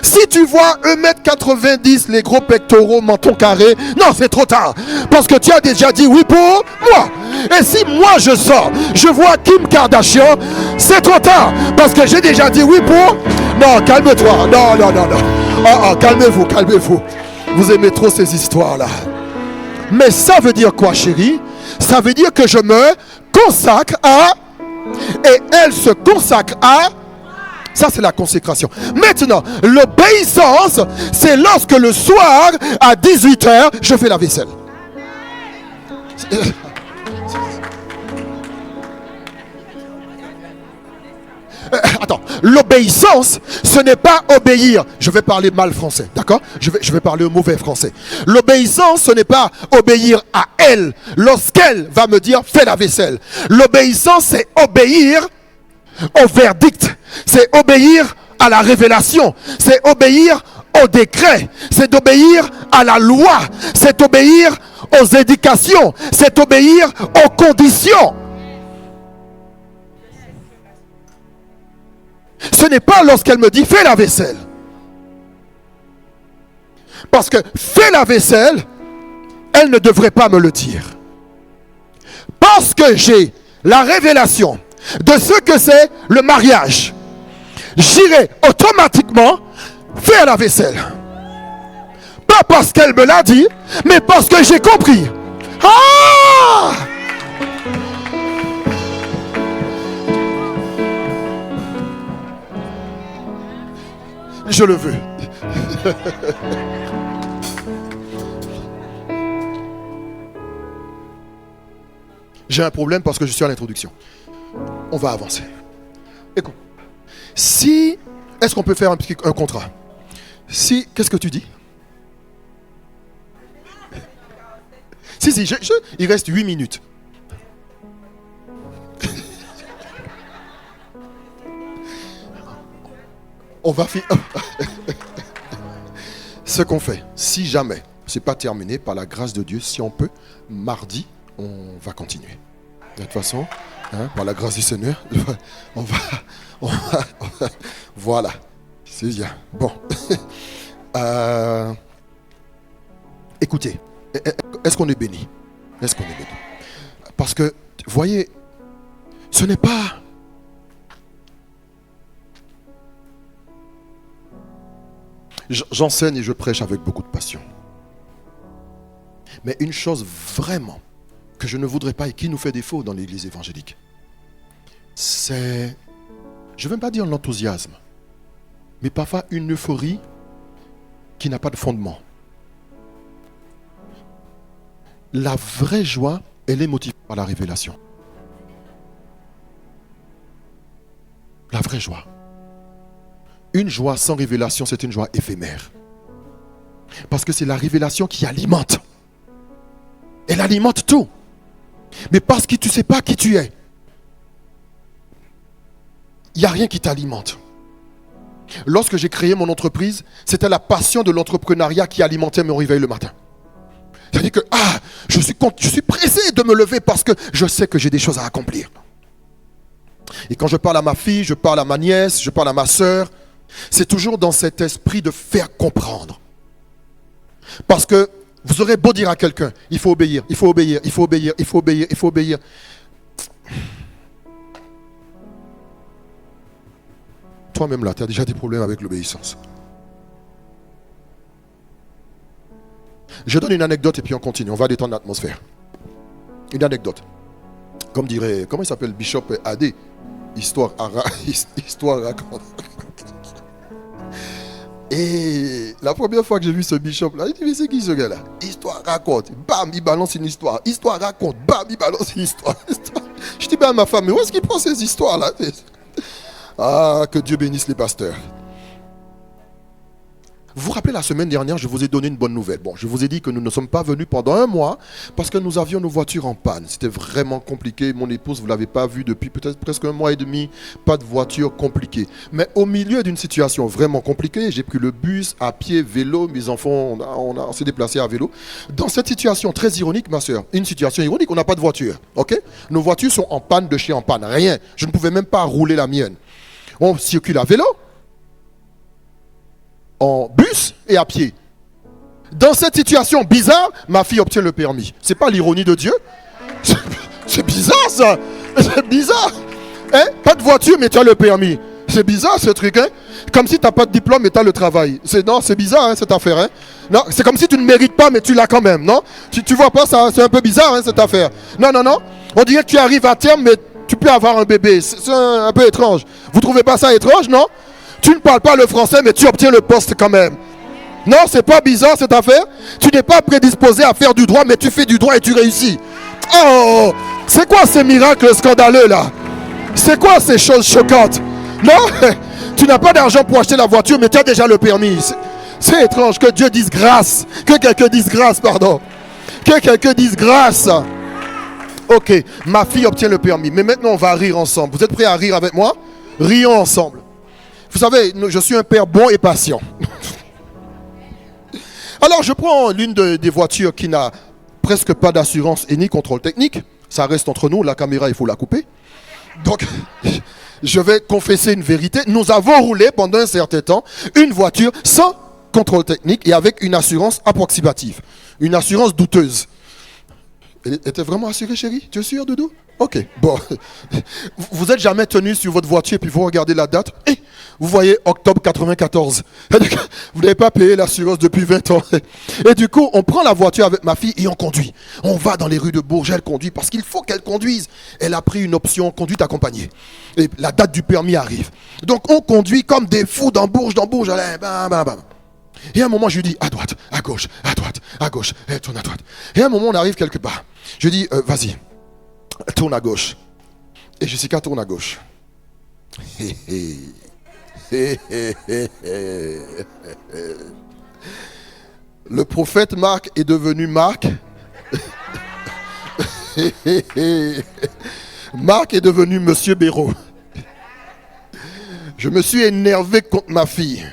si tu vois 1m90, les gros pectoraux, menton carré, non, c'est trop tard. Parce que tu as déjà dit oui pour moi. Et si moi je sors, je vois Kim Kardashian, c'est trop tard. Parce que j'ai déjà dit oui pour... Non, calme-toi. Non. Oh, calmez-vous. Vous aimez trop ces histoires-là. Mais ça veut dire quoi, chérie? Ça veut dire que je me consacre à... Et elle se consacre à... Ça, c'est la consécration. Maintenant, l'obéissance, c'est lorsque le soir, à 18h, je fais la vaisselle. Attends, l'obéissance, ce n'est pas obéir. Je vais parler mal français, d'accord? Je vais parler mauvais français. L'obéissance, ce n'est pas obéir à elle lorsqu'elle va me dire fais la vaisselle. L'obéissance, c'est obéir au verdict, c'est obéir à la révélation, c'est obéir au décret, c'est d'obéir à la loi, c'est obéir aux éducations, c'est obéir aux conditions. Ce n'est pas lorsqu'elle me dit fais la vaisselle. Parce que fais la vaisselle, elle ne devrait pas me le dire. Parce que j'ai la révélation de ce que c'est le mariage, j'irai automatiquement faire la vaisselle. Pas parce qu'elle me l'a dit, mais parce que j'ai compris. Ah! Je le veux. J'ai un problème parce que je suis à l'introduction. On va avancer. Écoute. Si... Est-ce qu'on peut faire un contrat? Si... Qu'est-ce que tu dis? Si, il reste 8 minutes. On va finir. Ce qu'on fait, si jamais c'est pas terminé, par la grâce de Dieu, si on peut, mardi, on va continuer. De toute façon, par la grâce du Seigneur, on va voilà, c'est bien. Bon. Écoutez, est-ce qu'on est béni? Est-ce qu'on est béni? Parce que, voyez, ce n'est pas... J'enseigne et je prêche avec beaucoup de passion. Mais une chose vraiment que je ne voudrais pas et qui nous fait défaut dans l'église évangélique, c'est, je ne veux pas dire l'enthousiasme, mais parfois une euphorie qui n'a pas de fondement. La vraie joie, elle est motivée par la révélation. La vraie joie. Une joie sans révélation, c'est une joie éphémère. Parce que c'est la révélation qui alimente. Elle alimente tout. Mais parce que tu ne sais pas qui tu es, il n'y a rien qui t'alimente. Lorsque j'ai créé mon entreprise, c'était la passion de l'entrepreneuriat qui alimentait mon réveil le matin. C'est-à-dire que je suis pressé de me lever parce que je sais que j'ai des choses à accomplir. Et quand je parle à ma fille, je parle à ma nièce, je parle à ma soeur, c'est toujours dans cet esprit de faire comprendre. Parce que vous aurez beau dire à quelqu'un, il faut obéir, il faut obéir, il faut obéir, il faut obéir, il faut obéir. Toi-même là, tu as déjà des problèmes avec l'obéissance. Je donne une anecdote et puis on continue, on va détendre l'atmosphère. Une anecdote. Comme dirait, comment il s'appelle, Bishop Adé, histoire raconte. Et la première fois que j'ai vu ce bishop là, il dit mais c'est qui ce gars là? Histoire raconte, bam, il balance une histoire. Histoire raconte, bam, il balance une histoire. Je dis ben à ma femme, mais où est-ce qu'il prend ces histoires là? Ah, que Dieu bénisse les pasteurs. Vous vous rappelez la semaine dernière, je vous ai donné une bonne nouvelle. Bon, je vous ai dit que nous ne sommes pas venus pendant 1 mois parce que nous avions nos voitures en panne. C'était vraiment compliqué. Mon épouse, vous ne l'avez pas vu depuis peut-être presque 1 mois et demi. Pas de voiture, compliquée. Mais au milieu d'une situation vraiment compliquée, j'ai pris le bus, à pied, vélo. Mes enfants, on s'est déplacés à vélo. Dans cette situation très ironique, ma soeur, une situation ironique, on n'a pas de voiture. Ok? Nos voitures sont en panne de chez en panne. Rien. Je ne pouvais même pas rouler la mienne. On circule à vélo, en bus et à pied. Dans cette situation bizarre, ma fille obtient le permis. C'est pas l'ironie de Dieu? C'est bizarre ça. C'est bizarre. Hein? Pas de voiture mais tu as le permis. C'est bizarre ce truc. Hein? Comme si tu n'as pas de diplôme mais tu as le travail. Non, c'est bizarre hein, cette affaire. Hein? Non, c'est comme si tu ne mérites pas mais tu l'as quand même. Non? Tu vois pas ça? C'est un peu bizarre hein, cette affaire. Non. On dirait que tu arrives à terme mais tu peux avoir un bébé. C'est un peu étrange. Vous trouvez pas ça étrange, non? Tu ne parles pas le français, mais tu obtiens le poste quand même. Non, c'est pas bizarre cette affaire. Tu n'es pas prédisposé à faire du droit, mais tu fais du droit et tu réussis. Oh, c'est quoi ces miracles scandaleux là? C'est quoi ces choses choquantes? Non, tu n'as pas d'argent pour acheter la voiture, mais tu as déjà le permis. C'est étrange que Dieu dise grâce. Que quelqu'un dise grâce, pardon. Que quelqu'un dise grâce. Ok, ma fille obtient le permis. Mais maintenant, on va rire ensemble. Vous êtes prêts à rire avec moi? Rions ensemble. Vous savez, je suis un père bon et patient. Alors, je prends l'une des voitures qui n'a presque pas d'assurance et ni contrôle technique. Ça reste entre nous. La caméra, il faut la couper. Donc, je vais confesser une vérité. Nous avons roulé pendant un certain temps une voiture sans contrôle technique et avec une assurance approximative. Une assurance douteuse. Elle était vraiment assurée, chérie? Tu es sûr, Doudou? Ok, bon. Vous êtes jamais tenu sur votre voiture et puis vous regardez la date et vous voyez octobre 94. Vous n'avez pas payé l'assurance depuis 20 ans. Et du coup, on prend la voiture avec ma fille et on conduit. On va dans les rues de Bourges, elle conduit parce qu'il faut qu'elle conduise. Elle a pris une option conduite accompagnée. Et la date du permis arrive. Donc on conduit comme des fous dans Bourges, allez, bam, bam, bam. Et à un moment, je lui dis, à droite, à gauche, et tourne à droite. Et à un moment, on arrive quelque part. Je lui dis, vas-y, tourne à gauche. Et Jessica tourne à gauche. Le prophète Marc est devenu Marc. Marc est devenu Monsieur Béraud. Je me suis énervé contre ma fille.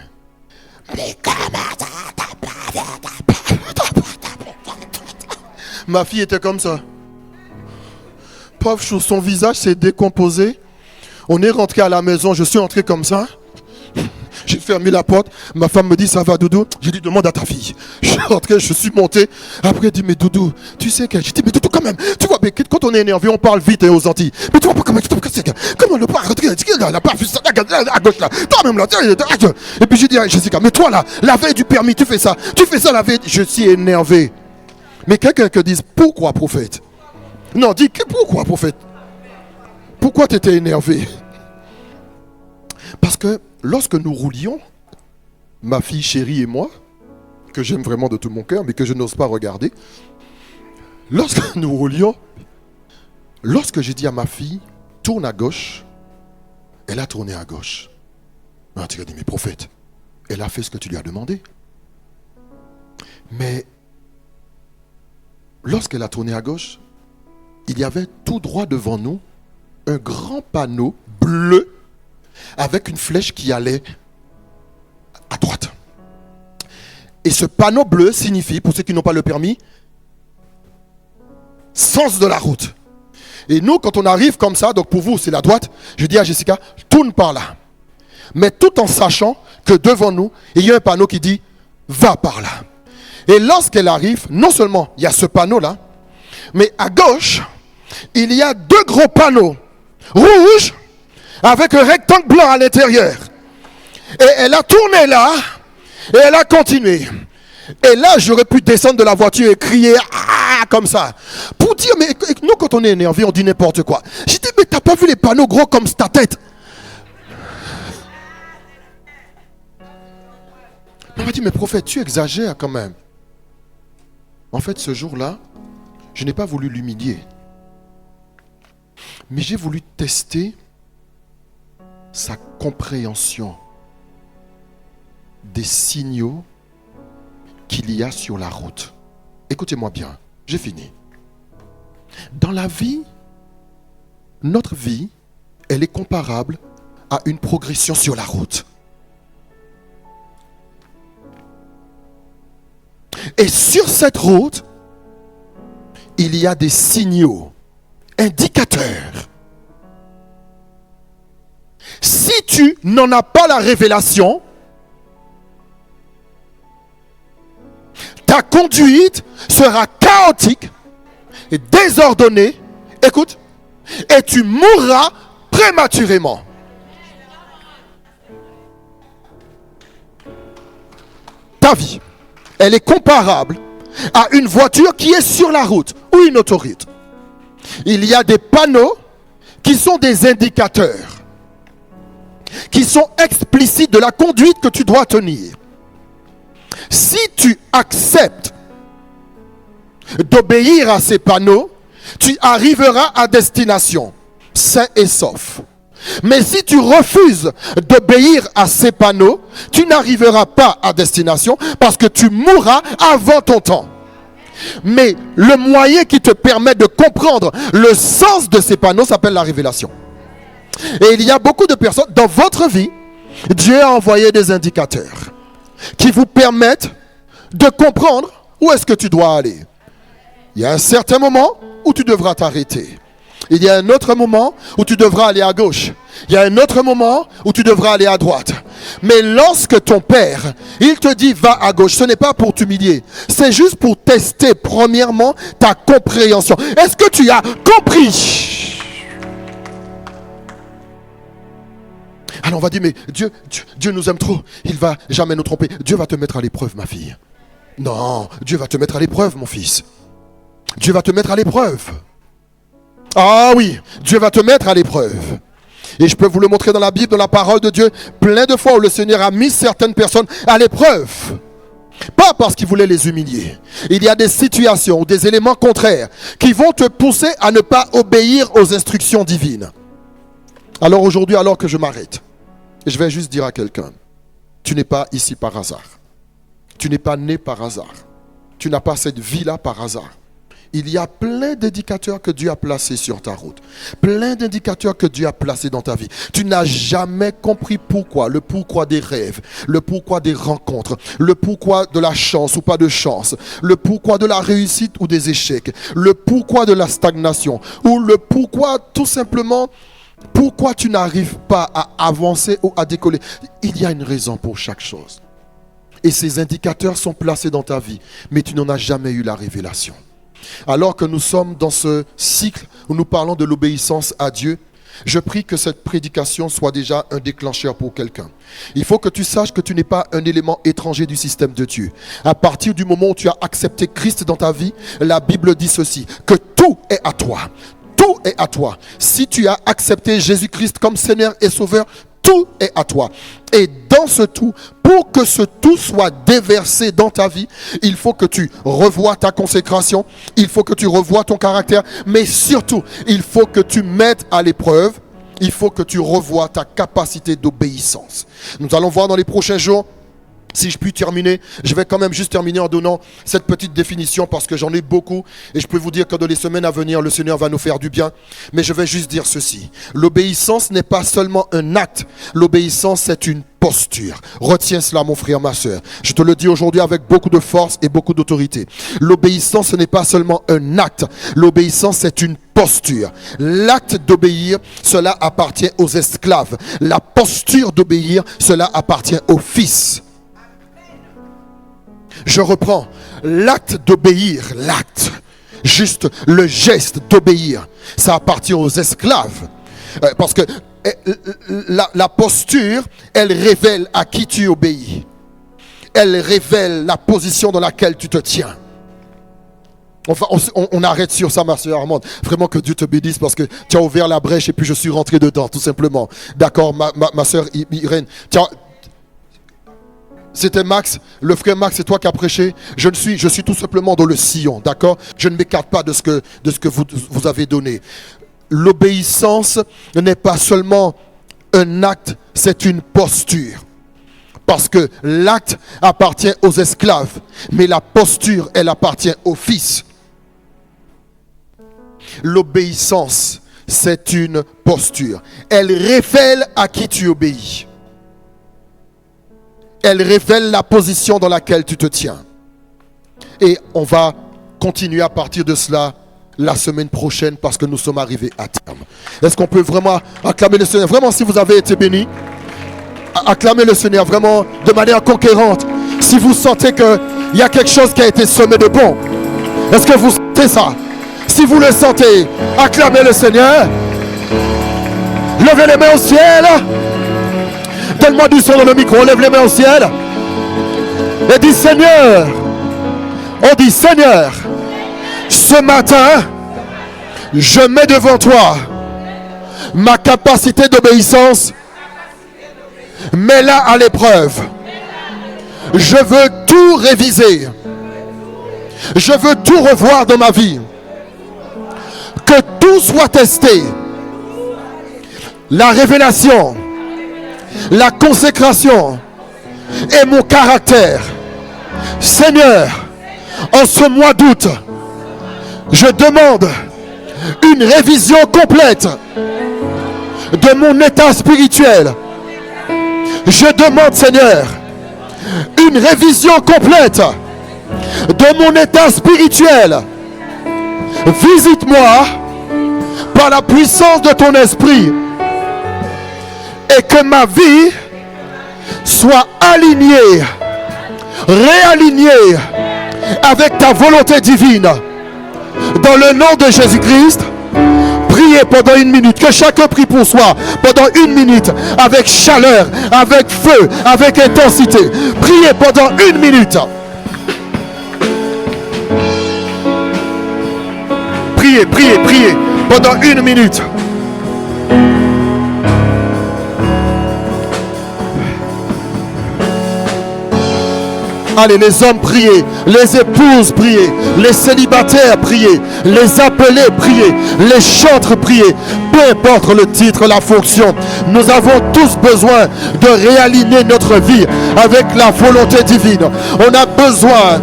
Ma fille était comme ça. Pauvre chose, son visage s'est décomposé. On est rentré à la maison, je suis entré comme ça. J'ai fermé la porte. Ma femme me dit, ça va, Doudou? J'ai dit, demande à ta fille. Je suis rentré, je suis monté. Après, elle dit, mais Doudou, tu sais qu'elle... J'ai dit, mais Doudou, quand même. Tu vois, mais quand on est énervé, on parle vite aux Antilles. Mais tu vois pas comment le pas elle a pas vu ça à gauche là. Toi-même là. Et puis j'ai dit à Jessica, mais toi là, la veille du permis, tu fais ça la veille. Je suis énervé. Mais quelqu'un qui dise, pourquoi prophète? Non, dis, pourquoi prophète? Pourquoi tu étais énervé? Parce que lorsque nous roulions, ma fille chérie et moi, que j'aime vraiment de tout mon cœur, mais que je n'ose pas regarder, lorsque nous roulions, lorsque j'ai dit à ma fille, tourne à gauche, elle a tourné à gauche. Ah, tu as dit, mais prophète, elle a fait ce que tu lui as demandé. Mais lorsqu'elle a tourné à gauche, il y avait tout droit devant nous un grand panneau bleu avec une flèche qui allait à droite. Et ce panneau bleu signifie, pour ceux qui n'ont pas le permis, sens de la route. Et nous, quand on arrive comme ça, donc pour vous, c'est la droite, je dis à Jessica, tourne par là. Mais tout en sachant que devant nous, il y a un panneau qui dit, va par là. Et lorsqu'elle arrive, non seulement il y a ce panneau-là, mais à gauche, il y a deux gros panneaux rouges avec un rectangle blanc à l'intérieur. Et elle a tourné là et elle a continué. Et là, j'aurais pu descendre de la voiture et crier comme ça. Pour dire, mais nous, quand on est énervé, on dit n'importe quoi. J'ai dit, mais t'as pas vu les panneaux gros comme ta tête? On m'a dit, mais prophète, tu exagères quand même. En fait, ce jour-là, je n'ai pas voulu l'humilier. Mais j'ai voulu tester sa compréhension des signaux qu'il y a sur la route. Écoutez-moi bien, j'ai fini. Dans la vie, notre vie, elle est comparable à une progression sur la route. Et sur cette route, il y a des signaux, indicateurs. Si tu n'en as pas la révélation, ta conduite sera chaotique et désordonnée. Écoute, et tu mourras prématurément. Ta vie, elle est comparable à une voiture qui est sur la route ou une autoroute. Il y a des panneaux qui sont des indicateurs, qui sont explicites de la conduite que tu dois tenir. Si tu acceptes d'obéir à ces panneaux, tu arriveras à destination, sain et sauf. Mais si tu refuses d'obéir à ces panneaux, tu n'arriveras pas à destination parce que tu mourras avant ton temps. Mais le moyen qui te permet de comprendre le sens de ces panneaux s'appelle la révélation. Et il y a beaucoup de personnes dans votre vie, Dieu a envoyé des indicateurs qui vous permettent de comprendre où est-ce que tu dois aller. Il y a un certain moment où tu devras t'arrêter. Il y a un autre moment où tu devras aller à gauche. Il y a un autre moment où tu devras aller à droite. Mais lorsque ton père, il te dit va à gauche, ce n'est pas pour t'humilier. C'est juste pour tester premièrement ta compréhension. Est-ce que tu as compris? Alors on va dire, mais Dieu nous aime trop. Il ne va jamais nous tromper. Dieu va te mettre à l'épreuve, ma fille. Non, Dieu va te mettre à l'épreuve, mon fils. Dieu va te mettre à l'épreuve. Ah oui, Dieu va te mettre à l'épreuve. Et je peux vous le montrer dans la Bible, dans la parole de Dieu, plein de fois où le Seigneur a mis certaines personnes à l'épreuve. Pas parce qu'il voulait les humilier. Il y a des situations ou des éléments contraires qui vont te pousser à ne pas obéir aux instructions divines. Alors aujourd'hui, alors que je m'arrête, je vais juste dire à quelqu'un, tu n'es pas ici par hasard. Tu n'es pas né par hasard. Tu n'as pas cette vie-là par hasard. Il y a plein d'indicateurs que Dieu a placés sur ta route. Plein d'indicateurs que Dieu a placés dans ta vie. Tu n'as jamais compris pourquoi. Le pourquoi des rêves. Le pourquoi des rencontres. Le pourquoi de la chance ou pas de chance. Le pourquoi de la réussite ou des échecs. Le pourquoi de la stagnation. Ou le pourquoi tout simplement... Pourquoi tu n'arrives pas à avancer ou à décoller? Il y a une raison pour chaque chose. Et ces indicateurs sont placés dans ta vie. Mais tu n'en as jamais eu la révélation. Alors que nous sommes dans ce cycle où nous parlons de l'obéissance à Dieu, je prie que cette prédication soit déjà un déclencheur pour quelqu'un. Il faut que tu saches que tu n'es pas un élément étranger du système de Dieu. À partir du moment où tu as accepté Christ dans ta vie, la Bible dit ceci, que tout est à toi. Tout est à toi. Si tu as accepté Jésus-Christ comme Seigneur et Sauveur, tout est à toi. Et dans ce tout, pour que ce tout soit déversé dans ta vie, il faut que tu revoies ta consécration, il faut que tu revoies ton caractère, mais surtout, il faut que tu mettes à l'épreuve, il faut que tu revoies ta capacité d'obéissance. Nous allons voir dans les prochains jours. Si je puis terminer, je vais quand même juste terminer en donnant cette petite définition parce que j'en ai beaucoup et je peux vous dire que dans les semaines à venir, le Seigneur va nous faire du bien. Mais je vais juste dire ceci. L'obéissance n'est pas seulement un acte. L'obéissance, c'est une posture. Retiens cela, mon frère, ma soeur. Je te le dis aujourd'hui avec beaucoup de force et beaucoup d'autorité. L'obéissance, ce n'est pas seulement un acte. L'obéissance, c'est une posture. L'acte d'obéir, cela appartient aux esclaves. La posture d'obéir, cela appartient aux fils. Je reprends, l'acte d'obéir, l'acte, juste le geste d'obéir, ça appartient aux esclaves. Parce que la posture, elle révèle à qui tu obéis. Elle révèle la position dans laquelle tu te tiens. Enfin, on arrête sur ça, ma soeur Armande. Vraiment que Dieu te bénisse parce que tu as ouvert la brèche et puis je suis rentré dedans, tout simplement. D'accord, ma soeur Irène, c'était Max, le frère Max, c'est toi qui as prêché. Je suis tout simplement dans le sillon, d'accord? Je ne m'écarte pas de ce que vous avez donné. L'obéissance n'est pas seulement un acte, c'est une posture. Parce que l'acte appartient aux esclaves, mais la posture, elle appartient aux fils. L'obéissance, c'est une posture. Elle révèle à qui tu obéis. Elle révèle la position dans laquelle tu te tiens. Et on va continuer à partir de cela la semaine prochaine parce que nous sommes arrivés à terme. Est-ce qu'on peut vraiment acclamer le Seigneur? Vraiment, si vous avez été bénis, acclamez le Seigneur vraiment de manière conquérante. Si vous sentez qu'il y a quelque chose qui a été semé de bon, est-ce que vous sentez ça? Si vous le sentez, acclamez le Seigneur. Levez les mains au ciel. Donne-moi du son dans le micro, lève les mains au ciel. Et dis Seigneur, on dit Seigneur, ce matin, je mets devant toi ma capacité d'obéissance, mets-la à l'épreuve. Je veux tout réviser. Je veux tout revoir dans ma vie. Que tout soit testé. La révélation, la consécration et mon caractère. Seigneur, En ce mois d'août, je demande une révision complète de mon état spirituel. Je demande, Seigneur, une révision complète de mon état spirituel. Visite-moi par la puissance de ton esprit et que ma vie soit alignée, réalignée avec ta volonté divine. Dans le nom de Jésus-Christ, priez pendant 1 minute. Que chacun prie pour soi pendant 1 minute, avec chaleur, avec feu, avec intensité. Priez pendant 1 minute. Priez, priez, priez pendant 1 minute. Allez, les hommes priez, les épouses priez, les célibataires priez, les appelés priez, les chantres priez. Peu importe le titre, la fonction, nous avons tous besoin de réaligner notre vie avec la volonté divine. On a besoin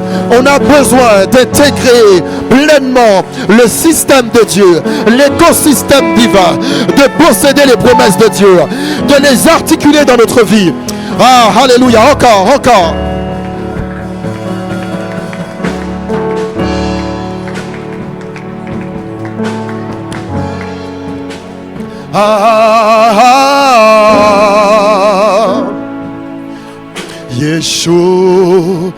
d'intégrer pleinement le système de Dieu, l'écosystème divin, de posséder les promesses de Dieu, de les articuler dans notre vie. Ah, alléluia, encore. Yeshua,